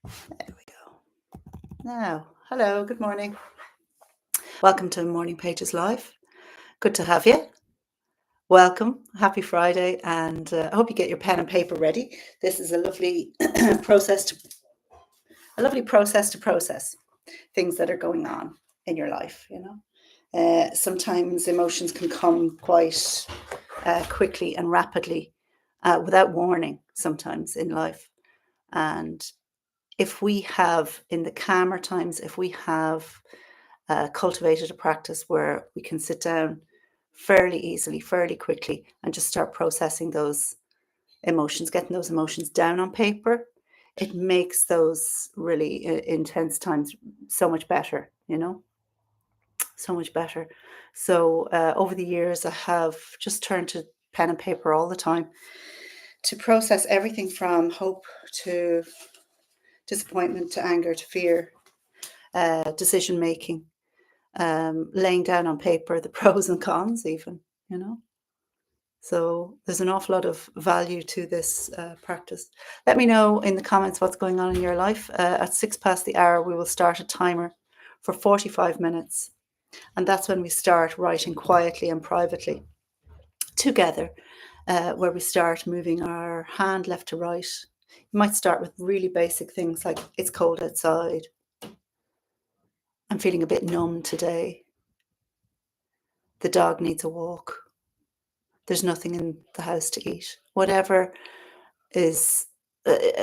There we go. Now, hello, good morning. Welcome to Morning Pages Live. Good to have you. Welcome. Happy Friday, and I hope you get your pen and paper ready. This is a lovely process to process things that are going on in your life. Sometimes emotions can come quite quickly and rapidly without warning. Sometimes in life, and if we have, in the calmer times, if we have cultivated a practice where we can sit down fairly easily, fairly quickly, and just start processing those emotions, getting those emotions down on paper, it makes those really intense times so much better, so much better. So over the years, I have just turned to pen and paper all the time to process everything from hope to disappointment to anger to fear, decision making, laying down on paper the pros and cons even, So there's an awful lot of value to this practice. Let me know in the comments what's going on in your life. At 6 past the hour, we will start a timer for 45 minutes. And that's when we start writing quietly and privately together, where we start moving our hand left to right. You might start with really basic things like, it's cold outside. I'm feeling a bit numb today. The dog needs a walk. There's nothing in the house to eat. Whatever is,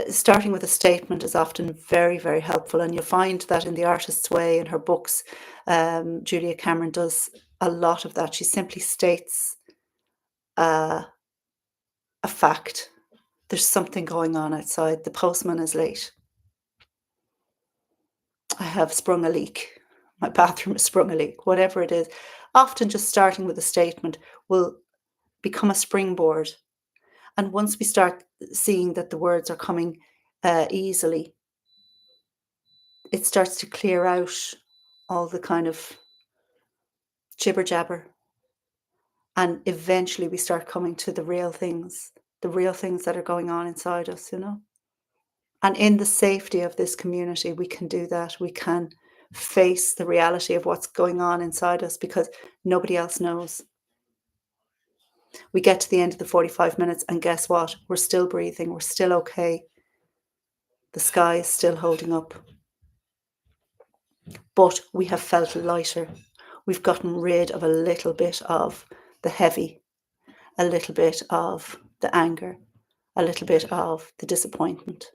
starting with a statement is often very, very helpful. And you'll find that in The Artist's Way, in her books, Julia Cameron does a lot of that. She simply states a fact. There's something going on outside. The postman is late. I have sprung a leak. My bathroom has sprung a leak. Whatever it is, often just starting with a statement will become a springboard. And once we start seeing that the words are coming easily, it starts to clear out all the kind of jibber jabber. And eventually we start coming to the real things that are going on inside us, And in the safety of this community, we can do that. We can face the reality of what's going on inside us because nobody else knows. We get to the end of the 45 minutes and guess what? We're still breathing. We're still okay. The sky is still holding up. But we have felt lighter. We've gotten rid of a little bit of the heavy, a little bit of the anger, a little bit of the disappointment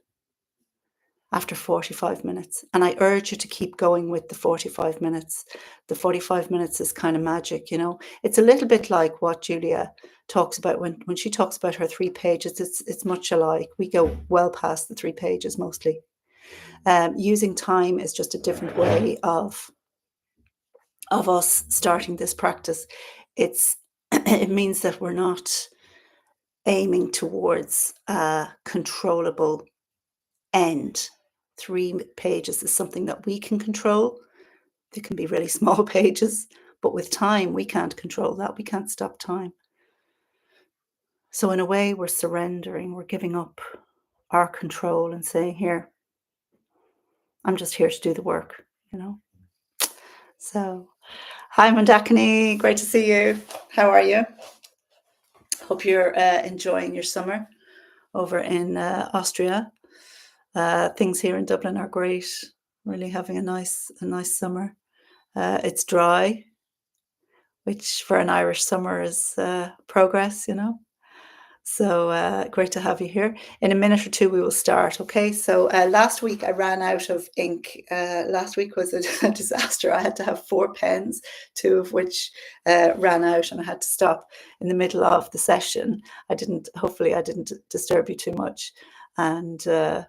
after 45 minutes. And I urge you to keep going with the 45 minutes. The 45 minutes is kind of magic, It's a little bit like what Julia talks about when she talks about her 3 pages. It's much alike. We go well past the 3 pages mostly. Using time is just a different way of us starting this practice. It means that we're not aiming towards a controllable end. 3 pages is something that we can control. They can be really small pages, but with time, we can't control that. We can't stop time. So in a way, we're surrendering, we're giving up our control and saying, here, I'm just here to do the work, So, hi, Mandakini. Great to see you. How are you? Hope you're enjoying your summer over in Austria. Things here in Dublin are great. Really having a nice summer. It's dry, which for an Irish summer is progress, So great to have you here. In a minute or two, we will start. Okay. So last week I ran out of ink. Last week was a disaster. I had to have 4 pens, 2 of which ran out, and I had to stop in the middle of the session. Hopefully I didn't disturb you too much, and go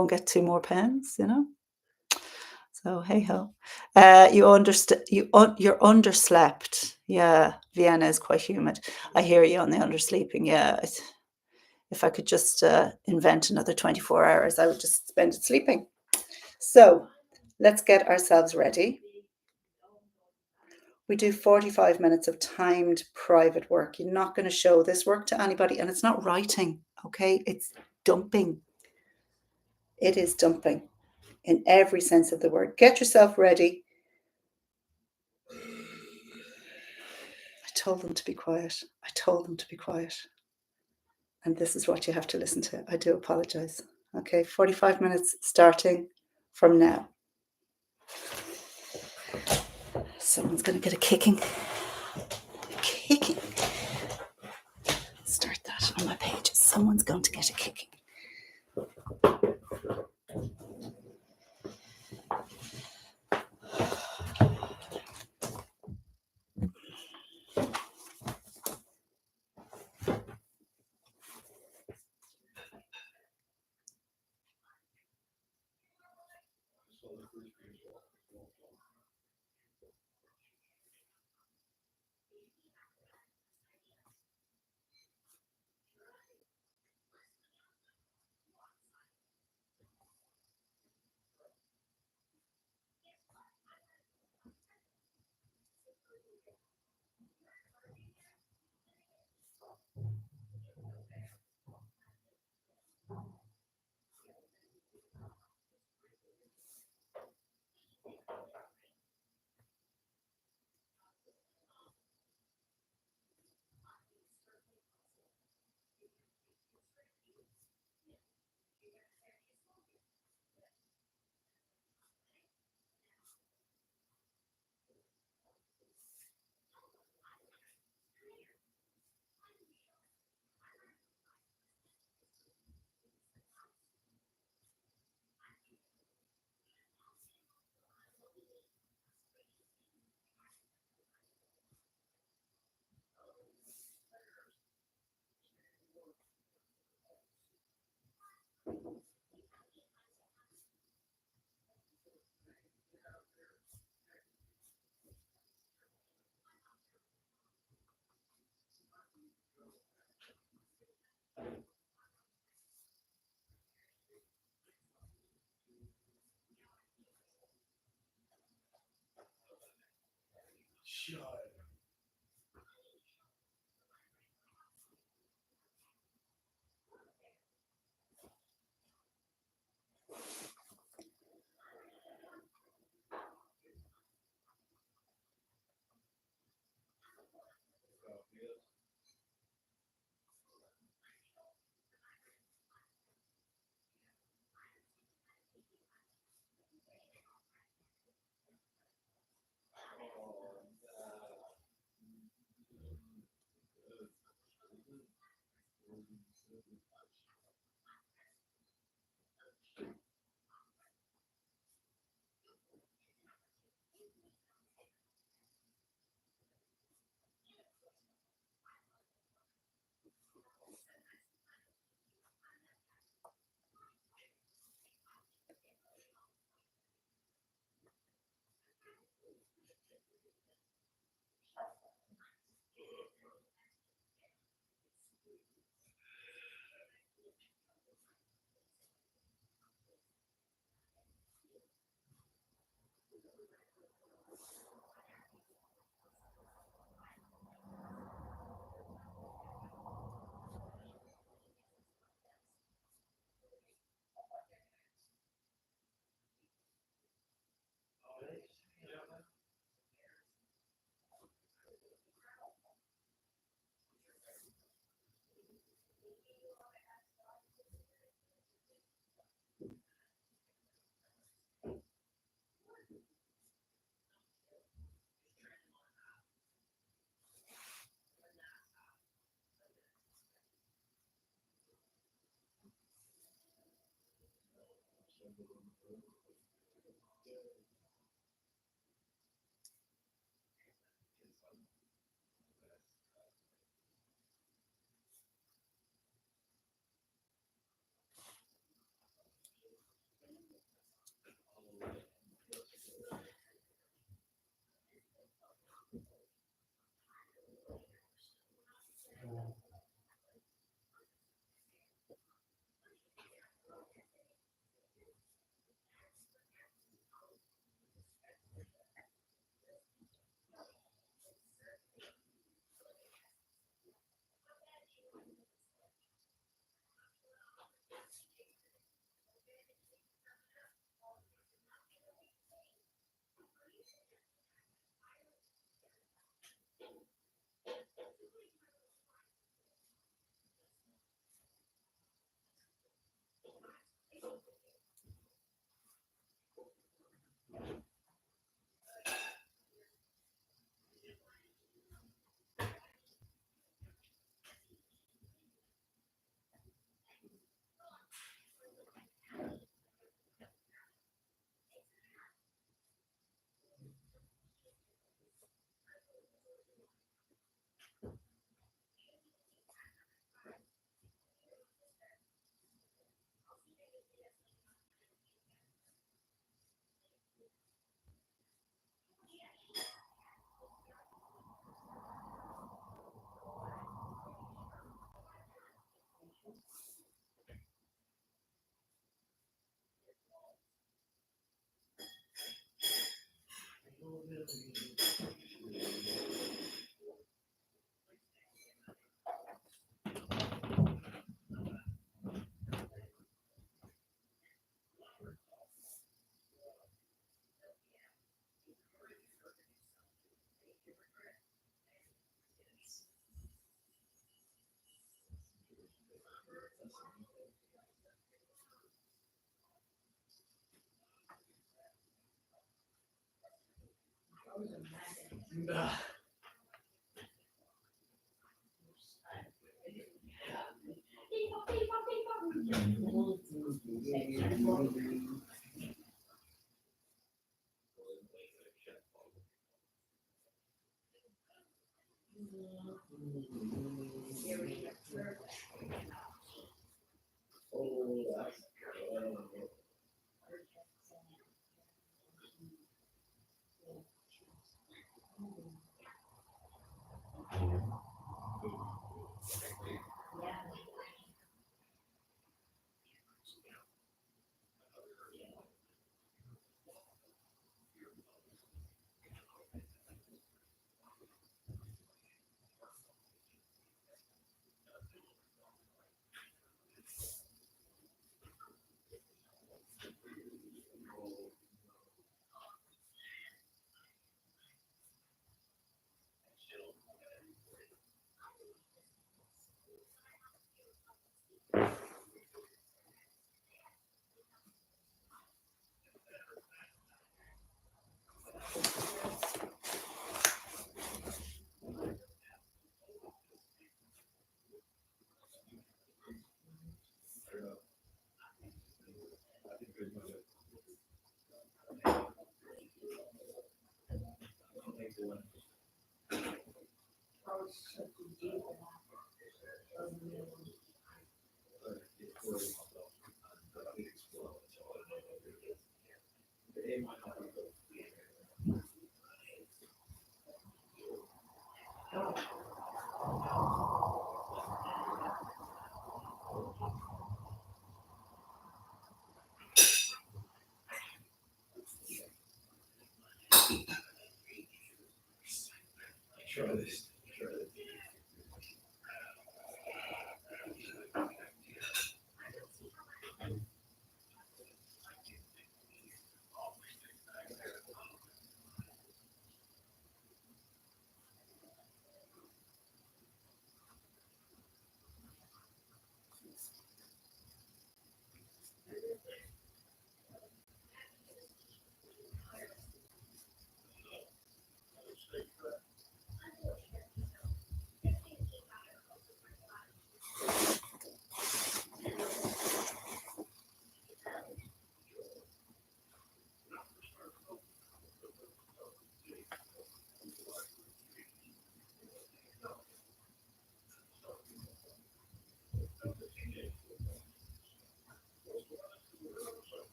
and get 2 more pens, So hey ho, you're underslept. Yeah, Vienna is quite humid. I hear you on the undersleeping. Yeah, if I could just invent another 24 hours, I would just spend it sleeping. So let's get ourselves ready. We do 45 minutes of timed private work. You're not going to show this work to anybody, and it's not writing. Okay, it's dumping. It is dumping in every sense of the word. Get yourself ready. I told them to be quiet. I told them to be quiet. And this is what you have to listen to. I do apologize. Okay, 45 minutes starting from now. Someone's going to get a kicking. Kicking. Start that on my page. Someone's going to get a kicking.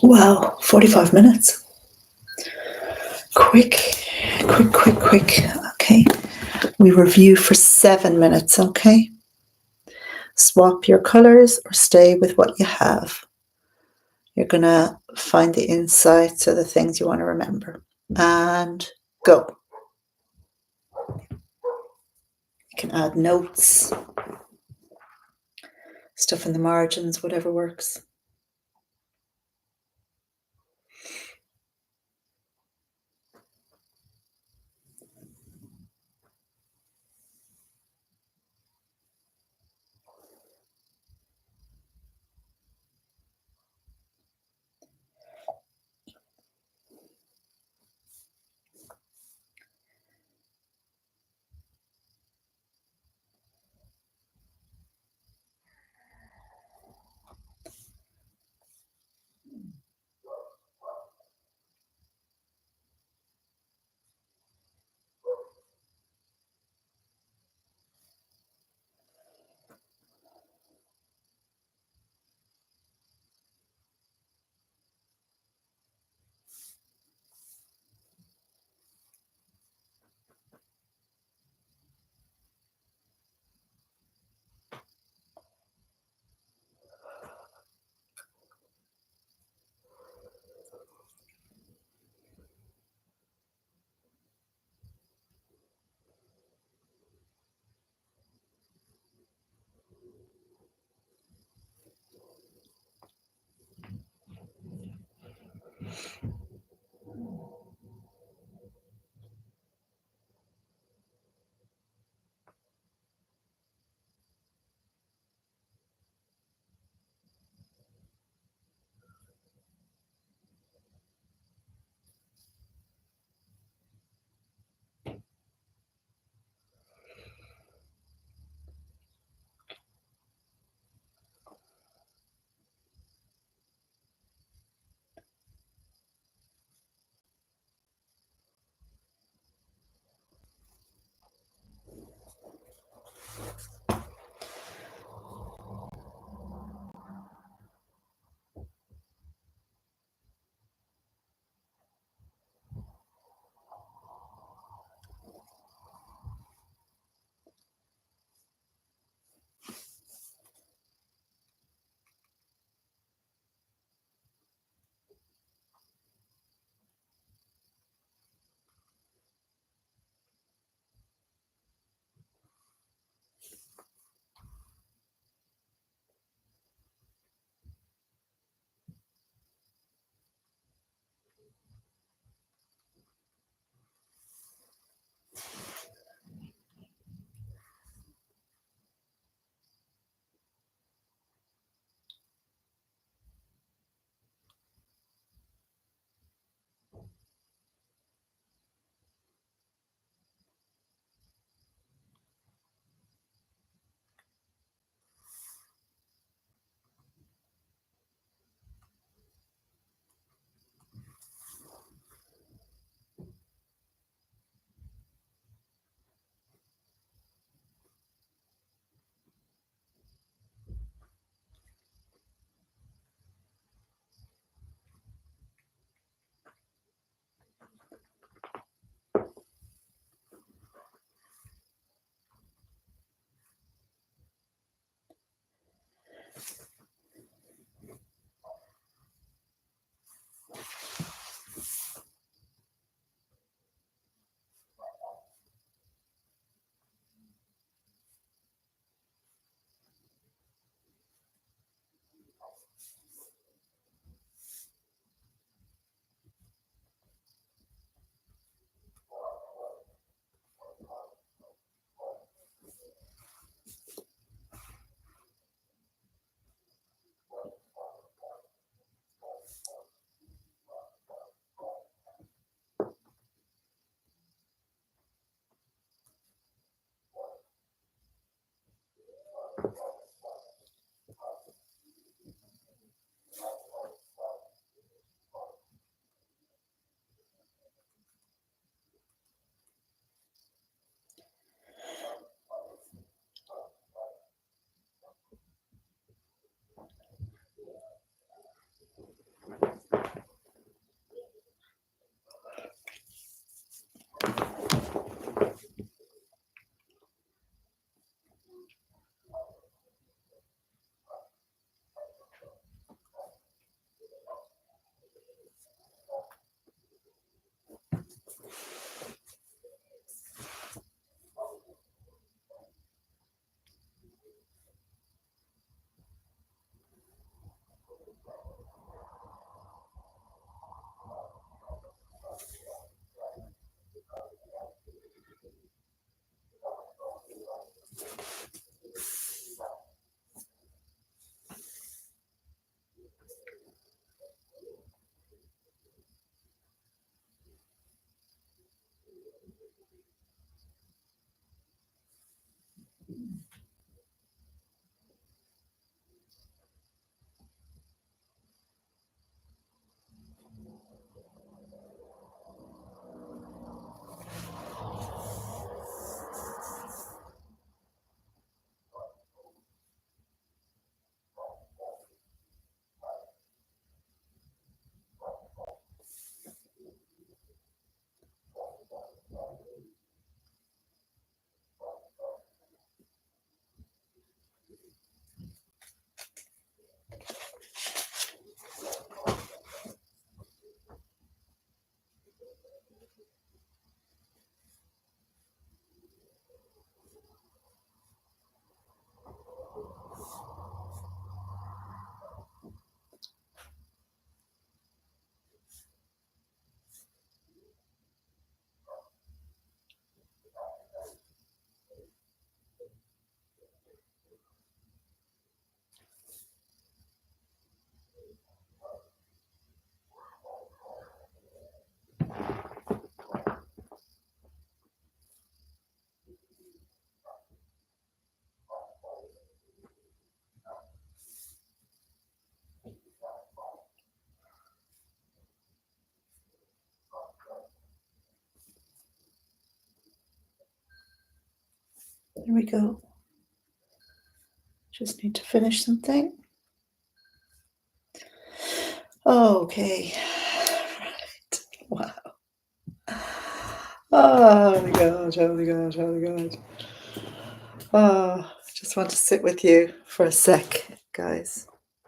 Wow, 45 minutes. Quick. Okay. We review for 7 minutes, okay? Swap your colors or stay with what you have. You're going to find the insights or the things you want to remember. And go. You can add notes, stuff in the margins, whatever works. There we go. Just need to finish something. Okay. Right. Wow. Oh my God, oh my God, oh my God. Oh, I just want to sit with you for a sec, guys.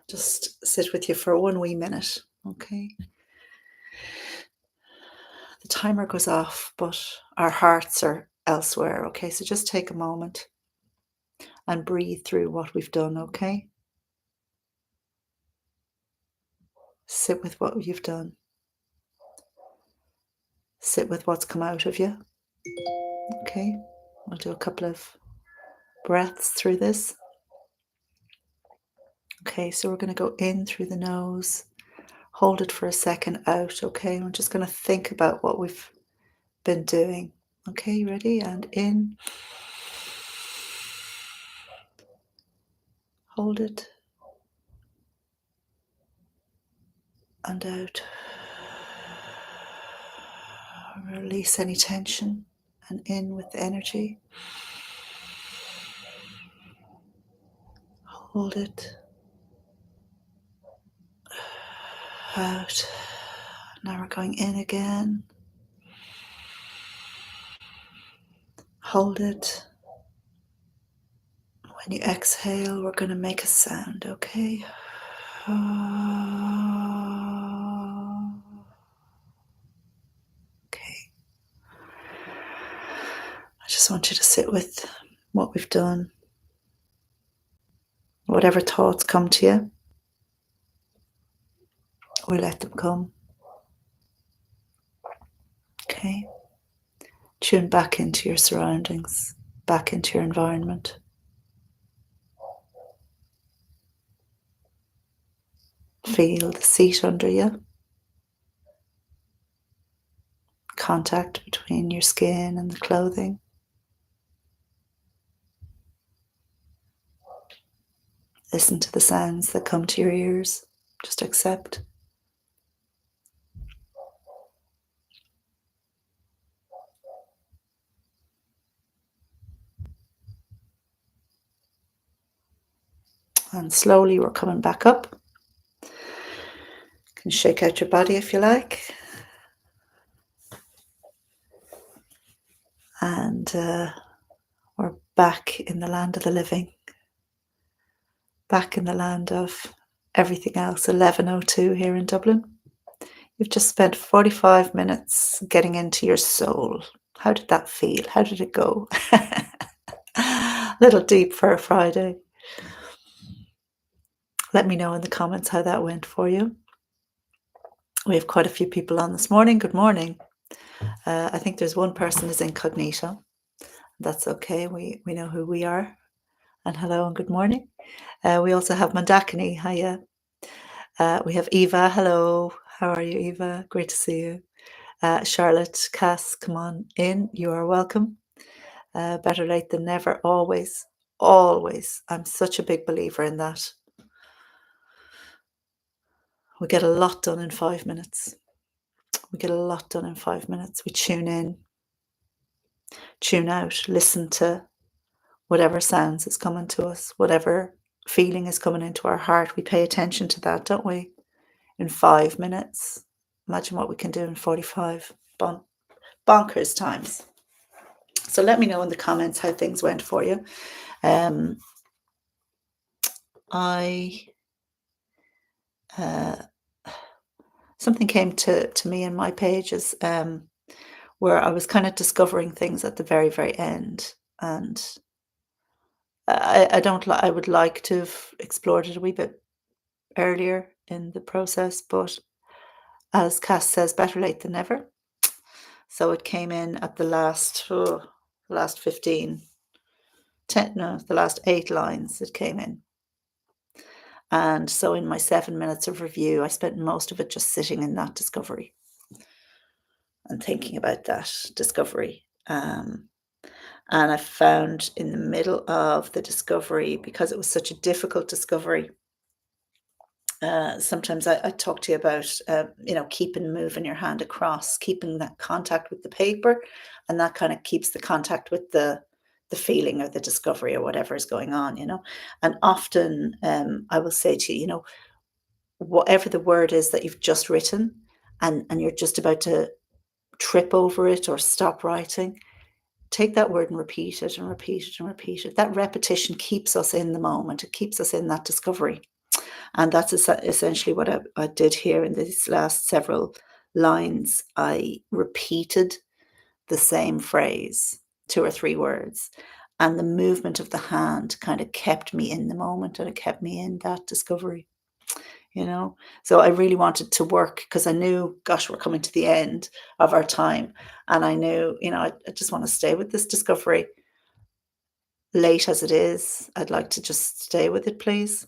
Just sit with you for 1 wee minute, okay? The timer goes off, but our hearts are elsewhere, okay? So just take a moment and breathe through what we've done, okay? Sit with what you've done. Sit with what's come out of you, okay? We'll do a couple of breaths through this. Okay, so we're going to go in through the nose, hold it for a second out, okay? We're just going to think about what we've been doing. Okay, you ready? And in. Hold it. And out. Release any tension and in with the energy. Hold it. Out. Now we're going in again. Hold it. When you exhale, we're going to make a sound, okay? Okay. I just want you to sit with what we've done. Whatever thoughts come to you, we let them come. Okay? Tune back into your surroundings, back into your environment. Feel the seat under you. Contact between your skin and the clothing. Listen to the sounds that come to your ears. Just accept. And slowly we're coming back up. You can shake out your body if you like. And we're back in the land of the living. Back in the land of everything else, 11:02 here in Dublin. You've just spent 45 minutes getting into your soul. How did that feel? How did it go? A little deep for a Friday. Let me know in the comments how that went for you. We have quite a few people on this morning. Good morning. I think there's one person is incognito. That's okay. We know who we are. And hello and good morning. We also have Mandakini. Hiya. We have Eva. Hello. How are you, Eva? Great to see you. Charlotte, Cass, come on in. You are welcome. Better late than never. Always. Always. I'm such a big believer in that. We get a lot done in 5 minutes. We get a lot done in 5 minutes. We tune in, tune out, listen to whatever sounds is coming to us, whatever feeling is coming into our heart. We pay attention to that, don't we? In 5 minutes. Imagine what we can do in 45. Bonkers times. So let me know in the comments how things went for you. Something came to me in my pages where I was kind of discovering things at the very, very end. And I would like to have explored it a wee bit earlier in the process, but as Cass says, better late than never. So it came in at the last 15, 10, no, the last 8 lines it came in. And so in my 7 minutes of review, I spent most of it just sitting in that discovery and thinking about that discovery. And I found in the middle of the discovery, because it was such a difficult discovery, sometimes I talk to you about, keeping moving your hand across, keeping that contact with the paper, and that kind of keeps the contact with the the feeling or the discovery or whatever is going on, And often I will say to you, whatever the word is that you've just written and you're just about to trip over it or stop writing, take that word and repeat it and repeat it and repeat it. That repetition keeps us in the moment. It keeps us in that discovery. And that's essentially what I did here in these last several lines. I repeated the same phrase, 2 or 3 words, and the movement of the hand kind of kept me in the moment and it kept me in that discovery. So I really wanted to work because I knew, gosh, we're coming to the end of our time, and I knew, I just want to stay with this discovery. Late as it is, I'd like to just stay with it, please.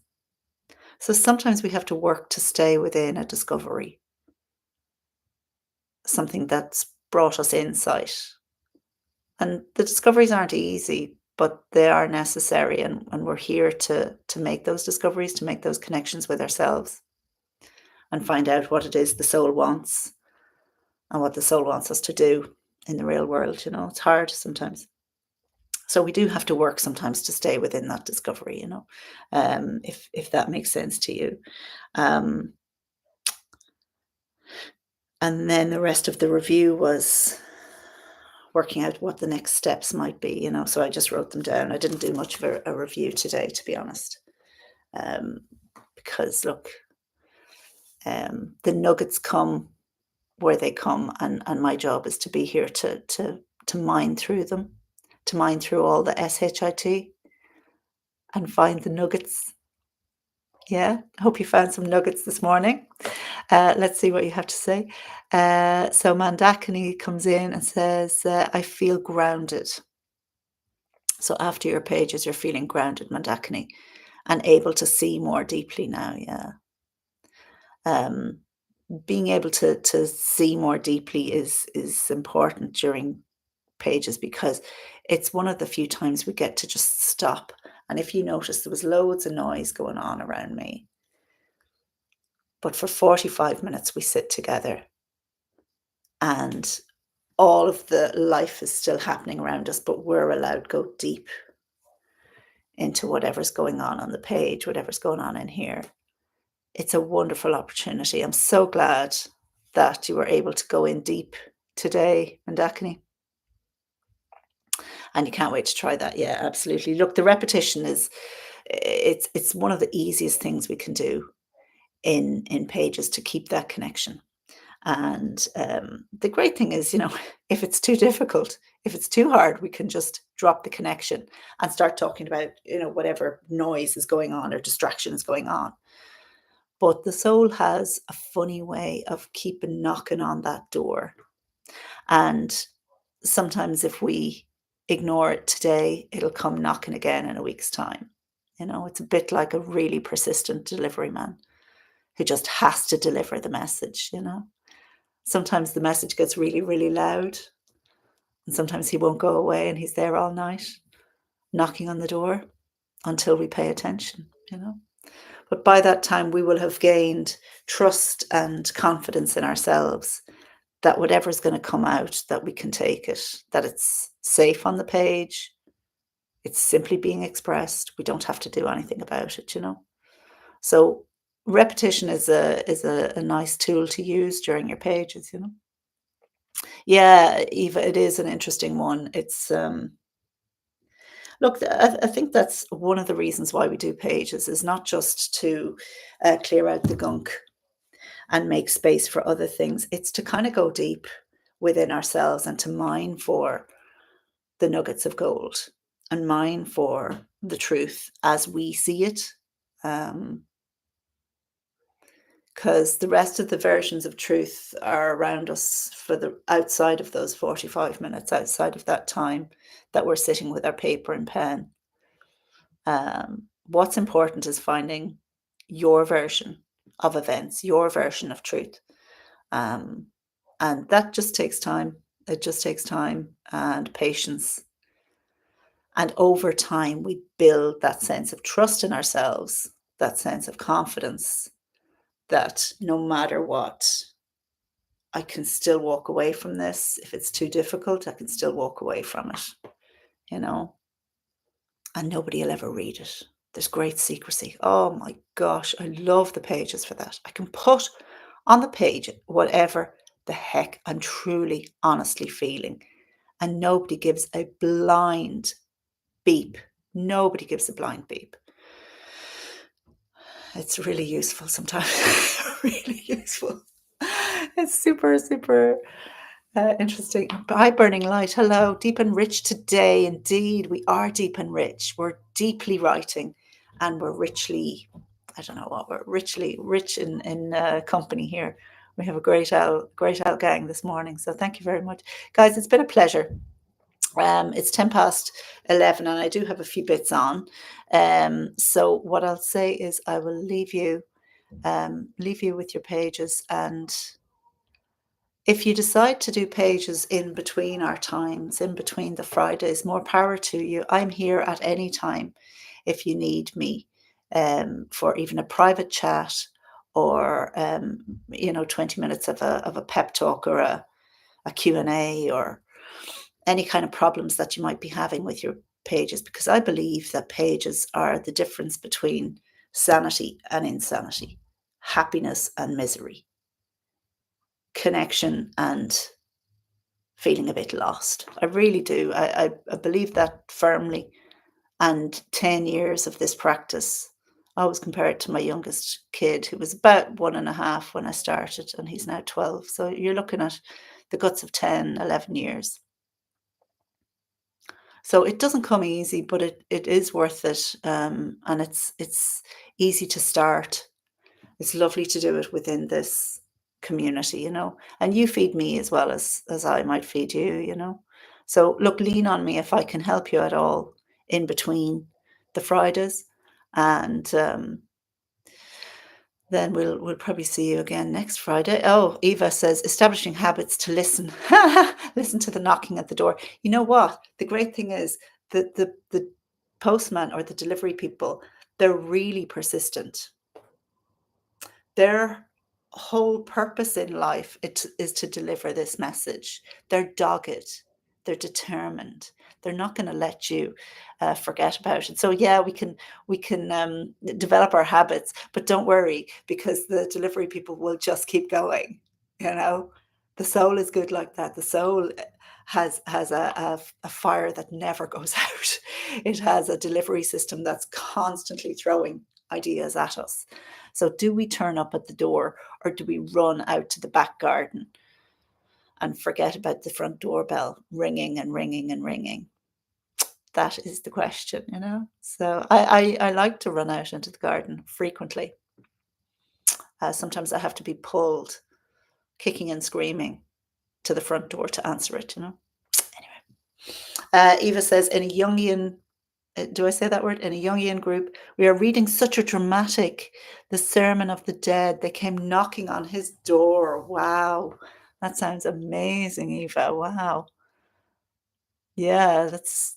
So sometimes we have to work to stay within a discovery, something that's brought us insight. And the discoveries aren't easy, but they are necessary, and we're here to make those discoveries, to make those connections with ourselves and find out what it is the soul wants and what the soul wants us to do in the real world. It's hard sometimes. So we do have to work sometimes to stay within that discovery, if that makes sense to you. Um, and then the rest of the review was working out what the next steps might be, So I just wrote them down. I didn't do much of a review today, to be honest, because look, the nuggets come where they come, and my job is to be here to mine through them, to mine through all the shit and find the nuggets. Yeah, I hope you found some nuggets this morning. Let's see what you have to say. So Mandakini comes in and says, I feel grounded. So after your pages, you're feeling grounded, Mandakini, and able to see more deeply now. Yeah. Being able to see more deeply is important during pages because it's one of the few times we get to just stop. And if you notice, there was loads of noise going on around me. But for 45 minutes, we sit together and all of the life is still happening around us, but we're allowed to go deep into whatever's going on the page, whatever's going on in here. It's a wonderful opportunity. I'm so glad that you were able to go in deep today, Mandakini. And you can't wait to try that. Yeah, absolutely. Look, the repetition it's one of the easiest things we can do in pages to keep that connection. And the great thing is, if it's too difficult, if it's too hard, we can just drop the connection and start talking about, whatever noise is going on or distraction is going on. But the soul has a funny way of keeping knocking on that door. And sometimes if we ignore it today, it'll come knocking again in a week's time. It's a bit like a really persistent delivery man who just has to deliver the message. Sometimes the message gets really, really loud, and sometimes he won't go away and he's there all night knocking on the door until we pay attention. But by that time, we will have gained trust and confidence in ourselves that whatever's going to come out, that we can take it, that it's safe on the page, it's simply being expressed. We don't have to do anything about it. So repetition is a nice tool to use during your pages. Yeah, Eva, it is an interesting one. It's look, I think that's one of the reasons why we do pages is not just to clear out the gunk and make space for other things. It's to kind of go deep within ourselves and to mine for the nuggets of gold and mine for the truth as we see it. Because the rest of the versions of truth are around us for the outside of those 45 minutes, outside of that time that we're sitting with our paper and pen. What's important is finding your version of events, your version of truth. And that just takes time. It just takes time and patience. And over time, we build that sense of trust in ourselves, that sense of confidence that no matter what, I can still walk away from this. If it's too difficult, I can still walk away from it, you know. and nobody will ever read it. There's great secrecy. Oh my gosh, I love the pages for that. I can put on the page whatever the heck I'm truly, honestly feeling, and nobody gives a blind beep. Nobody gives a blind beep. It's really useful sometimes. Really useful. It's super, super interesting. Hi, Burning Light. Hello. Deep and rich today. Indeed, we are deep and rich. We're deeply writing, and we're richly, I don't know what, we're richly rich in company here. We have a great owl gang this morning. So thank you very much. Guys, it's been a pleasure. It's 10 past 11 and I do have a few bits on. So what I'll say is I will leave you with your pages, and if you decide to do pages in between our times, in between the Fridays, more power to you. I'm here at any time if you need me, for even a private chat, or 20 minutes of a pep talk, or a Q&A, or any kind of problems that you might be having with your pages, because I believe that pages are the difference between sanity and insanity, happiness and misery, connection and feeling a bit lost. I really do. I believe that firmly. And 10 years of this practice, I always compare it to my youngest kid, who was about 1.5 when I started, and he's now 12. So you're looking at the guts of 10, 11 years. So it doesn't come easy, but it is worth it. And it's easy to start. It's lovely to do it within this community. And you feed me as well as I might feed you. So look, lean on me if I can help you at all in between the Fridays. And then we'll probably see you again next Friday. Oh, Eva says establishing habits to listen. Listen to the knocking at the door. You know what? The great thing is that the postman or the delivery people, they're really persistent. Their whole purpose in life is to deliver this message. They're dogged. They're determined. They're not going to let you forget about it. So yeah, we can develop our habits, but don't worry, because the delivery people will just keep going. The soul is good like that. The soul has a fire that never goes out. It has a delivery system that's constantly throwing ideas at us. So do we turn up at the door, or do we run out to the back garden and forget about the front doorbell ringing and ringing and ringing? That is the question. So I like to run out into the garden frequently. Sometimes I have to be pulled, kicking and screaming, to the front door to answer it. Anyway, Eva says, in a Jungian, do I say that word? In a Jungian group, we are reading such a dramatic, the Sermon of the Dead. They came knocking on his door. Wow. That sounds amazing, Eva. Wow. Yeah, that's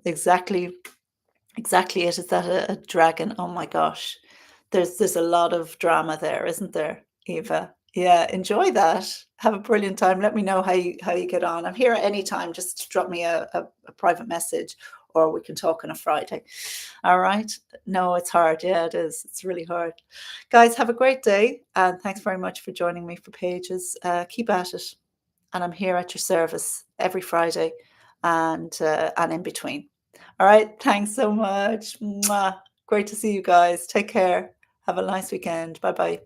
exactly it. Is that a dragon? Oh my gosh. There's a lot of drama there, isn't there, Eva? Yeah, enjoy that. Have a brilliant time. Let me know how you get on. I'm here at any time. Just drop me a private message, or we can talk on a Friday. All right. No, it's hard. Yeah, it is. It's really hard. Guys, have a great day. And thanks very much for joining me for Pages. Keep at it. And I'm here at your service every Friday and in between. All right. Thanks so much. Mwah. Great to see you guys. Take care. Have a nice weekend. Bye bye.